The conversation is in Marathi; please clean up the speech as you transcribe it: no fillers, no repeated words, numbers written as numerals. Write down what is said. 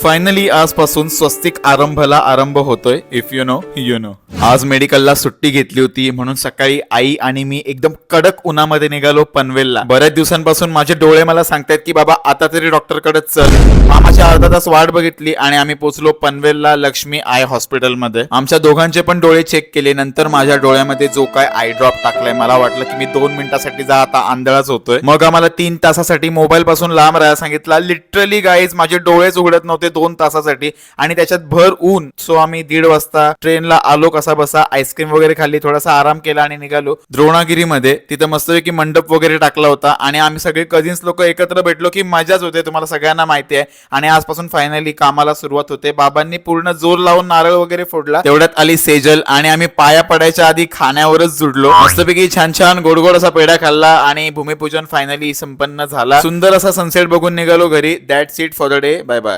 फायनली आजपासून स्वस्तिक आरंभला आरंभ होतोय. If you know you know. आज मेडिकलला सुट्टी घेतली होती म्हणून सकाळी आई आणि मी एकदम कडक उन्हामध्ये निघालो पनवेलला. बऱ्याच दिवसांपासून माझे डोळे मला सांगतायत की बाबा आता तरी डॉक्टर कडे चल. मामाची अर्धा तास वाट बघितली आणि आम्ही पोहोचलो पनवेलला लक्ष्मी आय हॉस्पिटलमध्ये. आमच्या दोघांचे पण डोळे चेक केले. नंतर माझ्या डोळ्यामध्ये जो काय आय ड्रॉप टाकलाय मला वाटलं की मी 2 मिनिटासाठी जा आता आंधळाच होतोय. मग आम्हाला 3 तासासाठी मोबाईल पासून लांब राहायला सांगितला. लिटरली गाईज माझे डोळेच उघडत नव्हते 2 तासासाठी आणि त्याच्यात भर ऊन. सो आम्ही 1:30 वाजता ट्रेनला आलो कसा बसा. आईस्क्रीम वगैरे खाल्ली, थोडासा आराम केला आणि निघालो द्रोणागिरीमध्ये. तिथं मस्तपैकी मंडप वगैरे टाकला होता आणि आम्ही सगळे कझिन्स लोक एकत्र भेटलो की मजाच होते. तुम्हाला सगळ्यांना माहिती आहे. आणि आजपासून फायनली कामाला सुरुवात होते. बाबांनी पूर्ण जोर लावून नारळ वगैरे फोडला. तेवढ्यात आली सेजल आणि आम्ही पाया पडायच्या आधी खाण्यावरच जुडलो. मस्तपैकी छान छान गोड गोड असा पेढा खाल्ला आणि भूमिपूजन फायनली संपन्न झाला. सुंदर असा सनसेट बघून निघालो घरी. That's it for the day. Bye bye.